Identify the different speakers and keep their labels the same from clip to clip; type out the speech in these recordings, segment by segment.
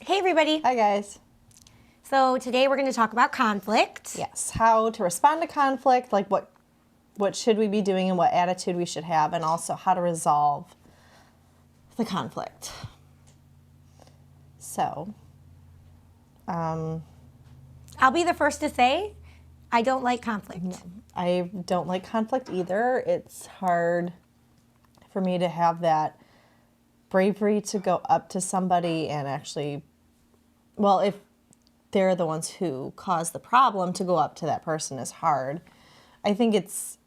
Speaker 1: Hey everybody.
Speaker 2: Hi guys.
Speaker 1: So today we're going to talk about conflict.
Speaker 2: Yes, how to respond to conflict, like what should we be doing and what attitude we should have, and also how to resolve the conflict. So,
Speaker 1: I'll be the first to say I don't like conflict.
Speaker 2: I don't like conflict either. It's hard for me to have that bravery to go up to somebody and actually, well, if they're the ones who cause the problem, to go up to that person is hard. I think it's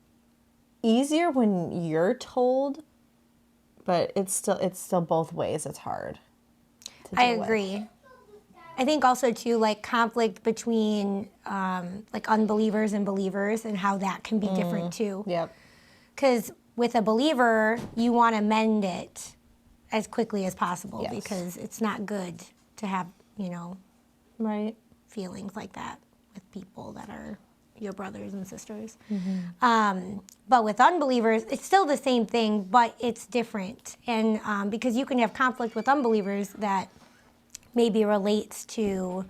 Speaker 2: easier when you're told, but it's still both ways. It's hard to
Speaker 1: I
Speaker 2: deal
Speaker 1: agree.
Speaker 2: with.
Speaker 1: I think also too, like conflict between like unbelievers and believers and how that can be different too.
Speaker 2: Yep.
Speaker 1: Because with a believer, you want to mend it as quickly as possible
Speaker 2: Yes.
Speaker 1: because it's not good to have,
Speaker 2: Right.
Speaker 1: feelings like that with people that are your brothers and sisters.
Speaker 2: Mm-hmm.
Speaker 1: But with unbelievers, it's still the same thing, but it's different. And because you can have conflict with unbelievers that maybe relates to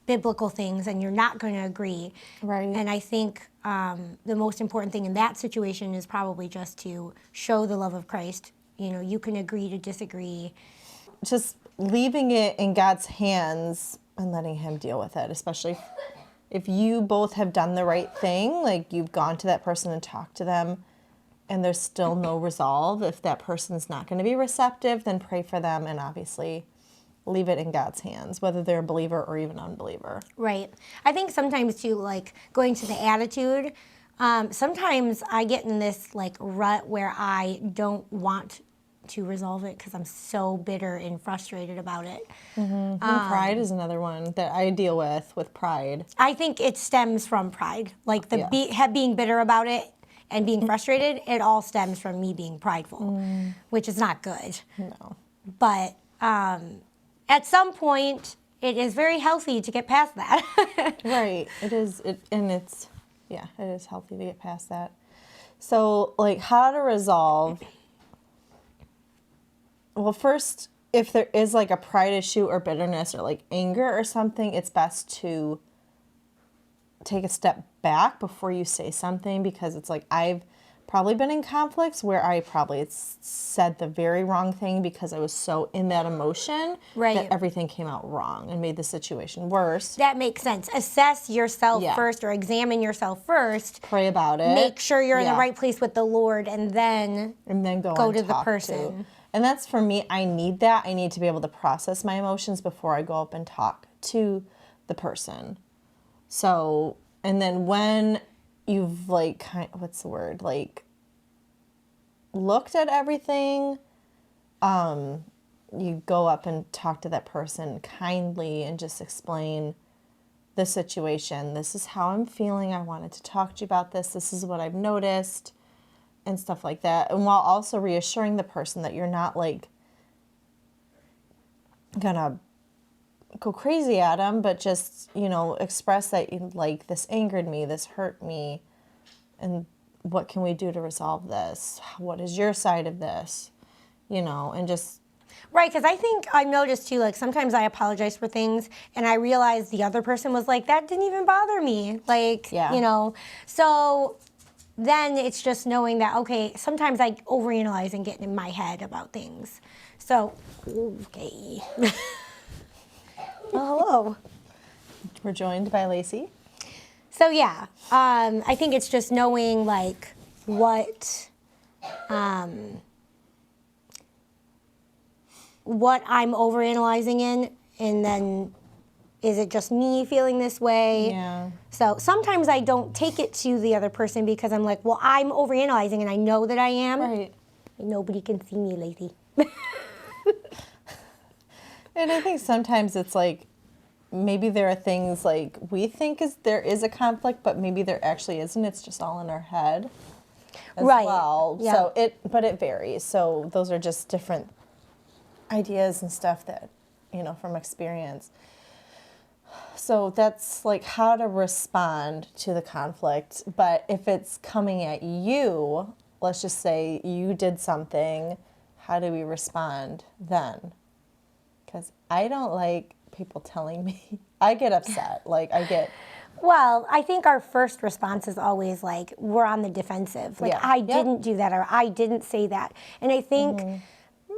Speaker 1: biblical things and you're not going to agree.
Speaker 2: Right.
Speaker 1: And I think the most important thing in that situation is probably just to show the love of Christ. You can agree to disagree.
Speaker 2: Just leaving it in God's hands and letting him deal with it, especially if you both have done the right thing, like you've gone to that person and talked to them and there's still no resolve. If that person's not going to be receptive, then pray for them and obviously leave it in God's hands, whether they're a believer or even unbeliever.
Speaker 1: Right. I think sometimes too, like going to the attitude, sometimes I get in this like rut where I don't want to resolve it because I'm so bitter and frustrated about it.
Speaker 2: And pride is another one that I deal with pride.
Speaker 1: I think it stems from pride, like being bitter about it and being frustrated. It all stems from me being prideful, which is not good.
Speaker 2: No.
Speaker 1: But at some point, it is very healthy to get past that.
Speaker 2: Right. It is. It is healthy to get past that. So, like, how to resolve. Well, first, if there is like a pride issue or bitterness or like anger or something, it's best to take a step back before you say something, because it's like I've probably been in conflicts where I probably said the very wrong thing because I was so in that emotion that everything came out wrong and made the situation worse.
Speaker 1: That makes sense. Assess yourself first, or examine yourself first.
Speaker 2: Pray about it.
Speaker 1: Make sure you're in the right place with the Lord, and then
Speaker 2: go
Speaker 1: to the person.
Speaker 2: And that's for me. I need that. I need to be able to process my emotions before I go up and talk to the person. So, and then when you've like, what's the word? Like, looked at everything, you go up and talk to that person kindly and just explain the situation. This is how I'm feeling. I wanted to talk to you about this. This is what I've noticed. And stuff like that. And while also reassuring the person that you're not like gonna go crazy at them, but just, express that you like, this angered me, this hurt me, and what can we do to resolve this? What is your side of this? And just...
Speaker 1: Right, because I think I noticed too, like sometimes I apologize for things and I realize the other person was like, that didn't even bother me. Like, so... Then it's just knowing that, okay, sometimes I overanalyze and get in my head about things. So, okay. Well, hello.
Speaker 2: We're joined by Lacey.
Speaker 1: So, yeah, I think it's just knowing, like, what I'm overanalyzing in, and then... Is it just me feeling this way?
Speaker 2: Yeah.
Speaker 1: So sometimes I don't take it to the other person because I'm like, well, I'm overanalyzing and I know that I am.
Speaker 2: Right.
Speaker 1: Nobody can see me, Lacey.
Speaker 2: And I think sometimes it's like, maybe there are things like we think there is a conflict, but maybe there actually isn't. It's just all in our head as well.
Speaker 1: Yeah.
Speaker 2: So it varies. So those are just different ideas and stuff that, from experience. So that's like how to respond to the conflict. But if it's coming at you, let's just say you did something, how do we respond then? because I don't like people telling me. I get upset. Like,
Speaker 1: Well, I think our first response is always like, we're on the defensive. Like,
Speaker 2: Yeah.
Speaker 1: I
Speaker 2: Yep.
Speaker 1: didn't do that, or I didn't say that. And I think,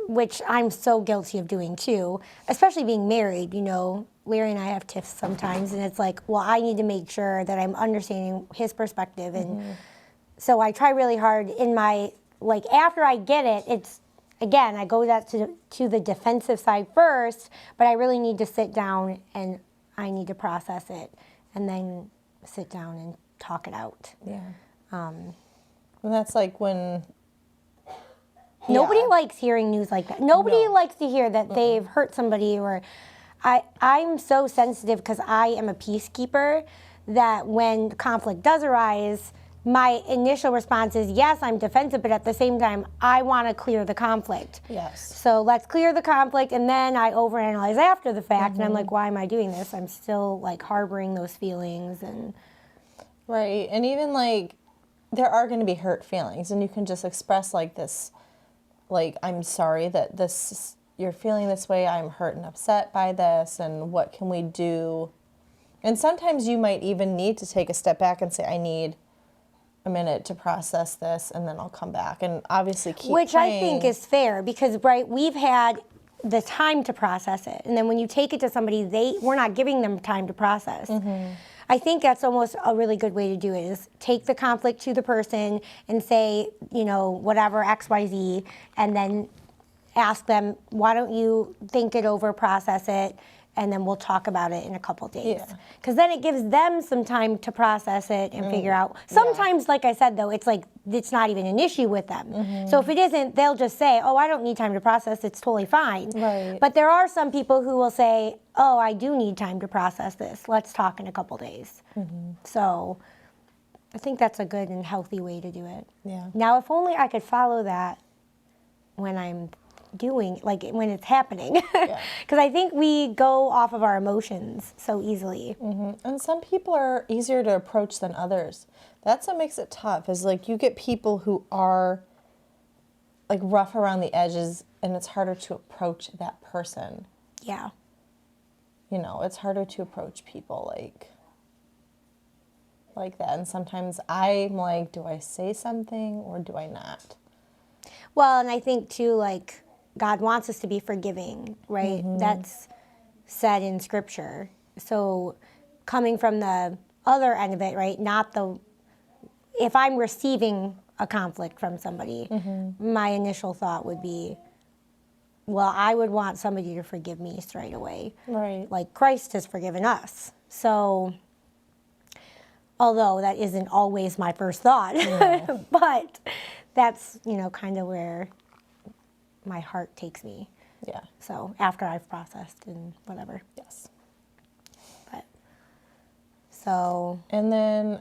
Speaker 1: which I'm so guilty of doing too, especially being married, you know, Larry and I have tiffs sometimes, and it's like, well, I need to make sure that I'm understanding his perspective. And so I try really hard in my, like, after I get it, it's, again, I go that to the defensive side first, but I really need to sit down and I need to process it and then sit down and talk it out.
Speaker 2: Yeah. And that's like when...
Speaker 1: Nobody likes hearing news like that. Nobody likes to hear that they've hurt somebody, or I'm so sensitive because I am a peacekeeper that when conflict does arise, my initial response is, yes, I'm defensive, but at the same time, I want to clear the conflict.
Speaker 2: Yes.
Speaker 1: So let's clear the conflict, and then I overanalyze after the fact, and I'm like, why am I doing this? I'm still like harboring those feelings. And
Speaker 2: Right. And even like, there are going to be hurt feelings, and you can just express like this, like, I'm sorry that you're feeling this way. I'm hurt and upset by this, and what can we do? And sometimes you might even need to take a step back and say, I need a minute to process this, and then I'll come back and obviously keep
Speaker 1: which
Speaker 2: praying.
Speaker 1: I think is fair because, right, we've had the time to process it. And then when you take it to somebody, we're not giving them time to process. I think that's almost a really good way to do it, is take the conflict to the person and say, you know, whatever, X, Y, Z, and then ask them, why don't you think it over, process it, and then we'll talk about it in a couple days. Because then it gives them some time to process it and figure out. Sometimes, like I said, though, it's like it's not even an issue with them. So if it isn't, they'll just say, oh, I don't need time to process. It's totally fine.
Speaker 2: Right.
Speaker 1: But there are some people who will say, oh, I do need time to process this. Let's talk in a couple days. So I think that's a good and healthy way to do it.
Speaker 2: Yeah.
Speaker 1: Now, if only I could follow that when I'm doing, like when it's happening. Because I think we go off of our emotions so easily.
Speaker 2: And some people are easier to approach than others. That's what makes it tough, is like you get people who are like rough around the edges, and it's harder to approach that person.
Speaker 1: Yeah.
Speaker 2: You know, it's harder to approach people like that. And sometimes I'm like, do I say something or do I not?
Speaker 1: Well, and I think too, like, God wants us to be forgiving, right? That's said in Scripture. So coming from the other end of it, right? If I'm receiving a conflict from somebody, my initial thought would be, well, I would want somebody to forgive me straight away.
Speaker 2: Right.
Speaker 1: Like Christ has forgiven us. So, although that isn't always my first thought, but that's, you know, kind of where my heart takes me.
Speaker 2: Yeah.
Speaker 1: So after I've processed and whatever.
Speaker 2: Yes.
Speaker 1: But so.
Speaker 2: And then,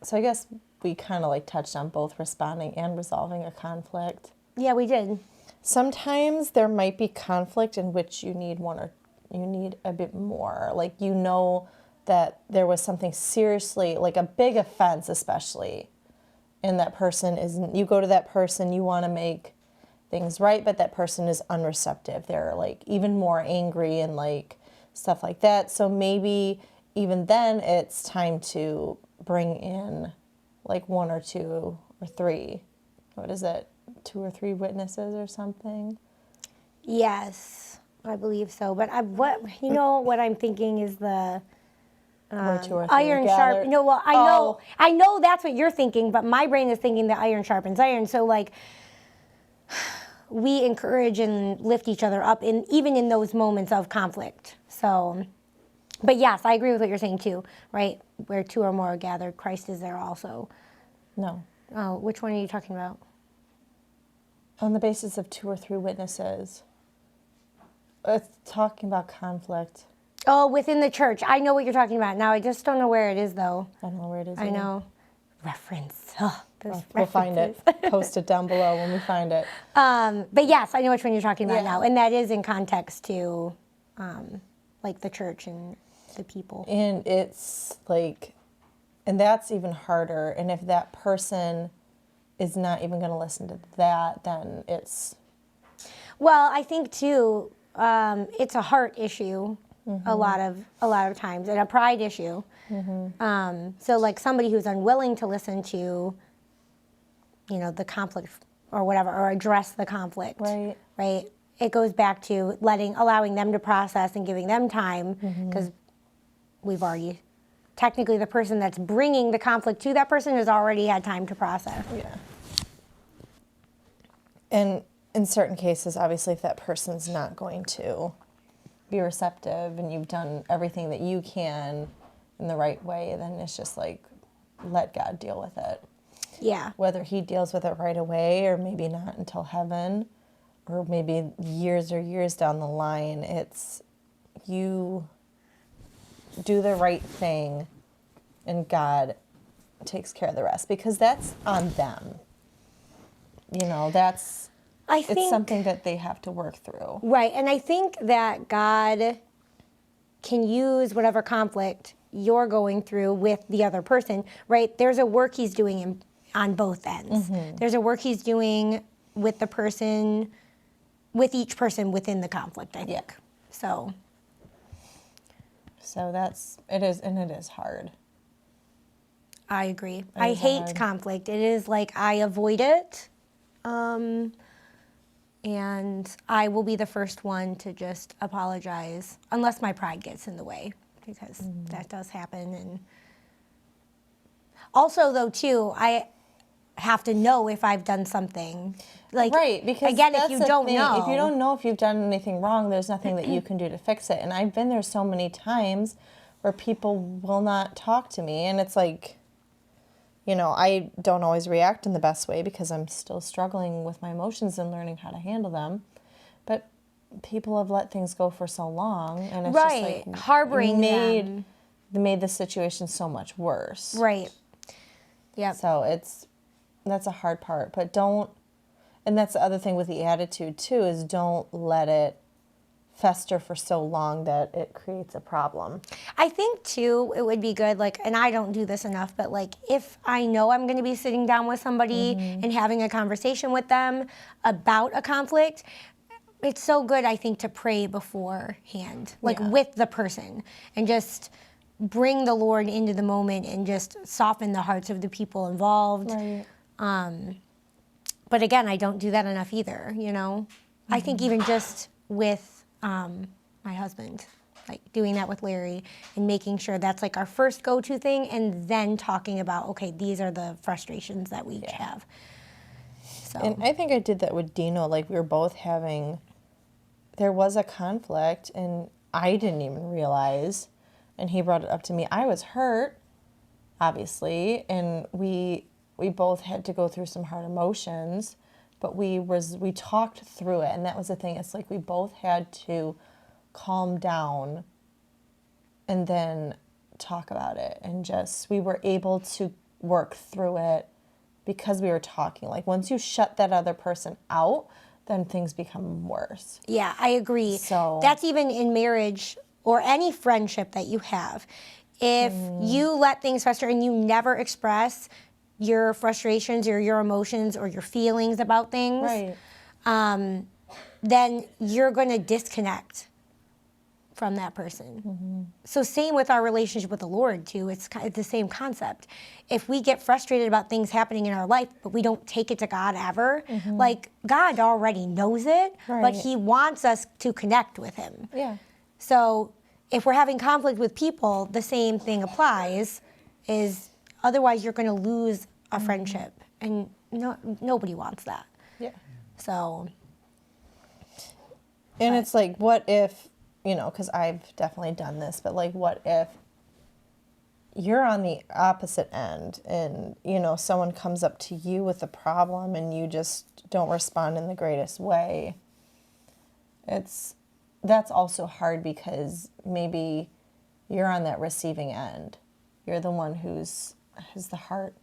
Speaker 2: so I guess we kind of like touched on both responding and resolving a conflict.
Speaker 1: Yeah, we did.
Speaker 2: Sometimes there might be conflict in which you need you need a bit more. Like, you know that there was something seriously, like a big offense especially, and that person you go to that person, you want to make things right, but that person is unreceptive. They're like even more angry and like stuff like that. So maybe even then it's time to bring in like one or two or three. What is it? 2 or 3 witnesses or something?
Speaker 1: Yes, I believe so. But what I'm thinking is the
Speaker 2: Where 2 or 3
Speaker 1: iron sharp. No, well, I know that's what you're thinking, but my brain is thinking that iron sharpens iron. So like, we encourage and lift each other up even in those moments of conflict. So, but yes, I agree with what you're saying too, right? Where 2 or more are gathered, Christ is there also.
Speaker 2: No.
Speaker 1: Oh, which one are you talking about?
Speaker 2: On the basis of 2 or 3 witnesses. It's talking about conflict.
Speaker 1: Oh, within the church. I know what you're talking about. Now I just don't know where it is though.
Speaker 2: I don't know where it is.
Speaker 1: I know. Reference. Oh,
Speaker 2: we'll find it. Post it down below when we find it.
Speaker 1: But yes, I know which one you're talking about
Speaker 2: Yeah.
Speaker 1: now. And that is in context to like the church and the people.
Speaker 2: And it's like, and that's even harder. And if that person is not even going to listen to that, then it's...
Speaker 1: Well, I think too, it's a heart issue a lot of times, and a pride issue. So like somebody who's unwilling to listen to, the conflict or whatever, or address the conflict. Right. It goes back to allowing them to process and giving them time, because we've already, technically the person that's bringing the conflict to that person has already had time to process.
Speaker 2: Yeah. And in certain cases, obviously, if that person's not going to be receptive and you've done everything that you can in the right way, then it's just like, let God deal with it.
Speaker 1: Yeah.
Speaker 2: Whether he deals with it right away or maybe not until heaven or maybe years down the line, it's you do the right thing and God takes care of the rest, because that's on them. It's something that they have to work through.
Speaker 1: Right, and I think that God can use whatever conflict you're going through with the other person, right? There's a work he's doing on both ends. There's a work he's doing with the person, with each person within the conflict, I think. So
Speaker 2: it is hard.
Speaker 1: I agree. I hate conflict. It is like I avoid it. And I will be the first one to just apologize, unless my pride gets in the way, because that does happen. And also, though, too, I have to know if I've done something.
Speaker 2: Right, because
Speaker 1: again, if you don't know.
Speaker 2: If you don't know if you've done anything wrong, there's nothing that you can do to fix it. And I've been there so many times where people will not talk to me, and it's like, I don't always react in the best way because I'm still struggling with my emotions and learning how to handle them. But people have let things go for so long, and it's just like
Speaker 1: harboring them
Speaker 2: made the situation so much worse.
Speaker 1: Right. Yeah.
Speaker 2: So that's a hard part. But and that's the other thing with the attitude too, is don't let it fester for so long that it creates a problem.
Speaker 1: I think too, it would be good, and I don't do this enough, but if I know I'm going to be sitting down with somebody and having a conversation with them about a conflict, it's so good, I think, to pray beforehand, with the person, and just bring the Lord into the moment and just soften the hearts of the people involved.
Speaker 2: Right.
Speaker 1: But again, I don't do that enough either, I think even just with my husband, doing that with Larry and making sure that's our first go-to thing, and then talking about, okay, these are the frustrations that we have. So.
Speaker 2: And I think I did that with Dino. We were both there was a conflict and I didn't even realize, and he brought it up to me. I was hurt, obviously, and we both had to go through some hard emotions. But we talked through it, and that was the thing. It's we both had to calm down and then talk about it, and we were able to work through it because we were talking. Once you shut that other person out, then things become worse.
Speaker 1: Yeah, I agree. So that's even in marriage or any friendship that you have. If you let things fester and you never express your frustrations or your emotions or your feelings about things,
Speaker 2: right,
Speaker 1: then you're going to disconnect from that person. So same with our relationship with the Lord too. It's the same concept. If we get frustrated about things happening in our life, but we don't take it to God ever, God already knows it, but he wants us to connect with him.
Speaker 2: Yeah.
Speaker 1: So if we're having conflict with people, the same thing applies, otherwise you're going to lose a friendship, and nobody wants that.
Speaker 2: Yeah.
Speaker 1: So.
Speaker 2: And it's what if, because I've definitely done this, but what if you're on the opposite end and, someone comes up to you with a problem and you just don't respond in the greatest way? That's also hard, because maybe you're on that receiving end. You're the one who's has the heart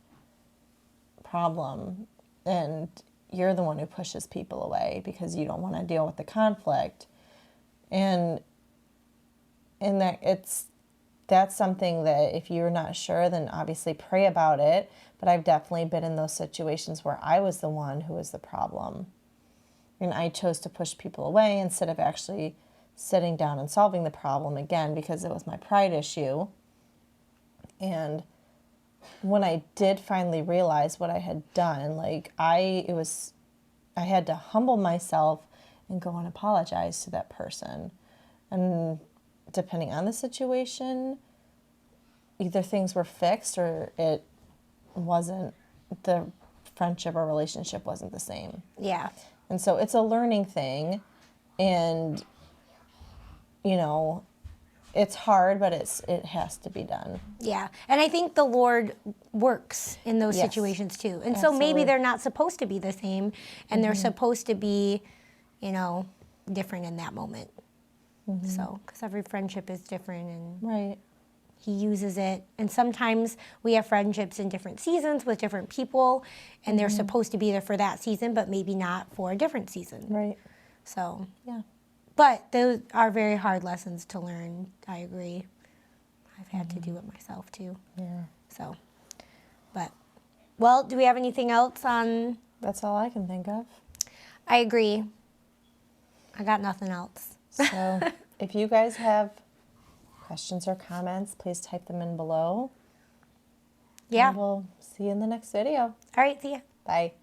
Speaker 2: problem, and you're the one who pushes people away because you don't want to deal with the conflict. And that's something that if you're not sure, then obviously pray about it. But I've definitely been in those situations where I was the one who was the problem. And I chose to push people away instead of actually sitting down and solving the problem again, because it was my pride issue. And when I did finally realize what I had done, like I had to humble myself and go and apologize to that person. And depending on the situation, either things were fixed or it wasn't, the friendship or relationship wasn't the same.
Speaker 1: Yeah.
Speaker 2: And so it's a learning thing, and it's hard, but it has to be done.
Speaker 1: Yeah. And I think the Lord works in those situations too. And so maybe they're not supposed to be the same, and they're supposed to be, different in that moment. So, because every friendship is different, and
Speaker 2: Right.
Speaker 1: he uses it. And sometimes we have friendships in different seasons with different people, and they're supposed to be there for that season, but maybe not for a different season.
Speaker 2: Right.
Speaker 1: So,
Speaker 2: Yeah.
Speaker 1: but those are very hard lessons to learn. I agree. I've had to do it myself too.
Speaker 2: Yeah.
Speaker 1: So, but, well, do we have anything else on?
Speaker 2: That's all I can think of.
Speaker 1: I agree. I got nothing else.
Speaker 2: So if you guys have questions or comments, please type them in below.
Speaker 1: Yeah.
Speaker 2: And we'll see you in the next video.
Speaker 1: All right, see ya.
Speaker 2: Bye.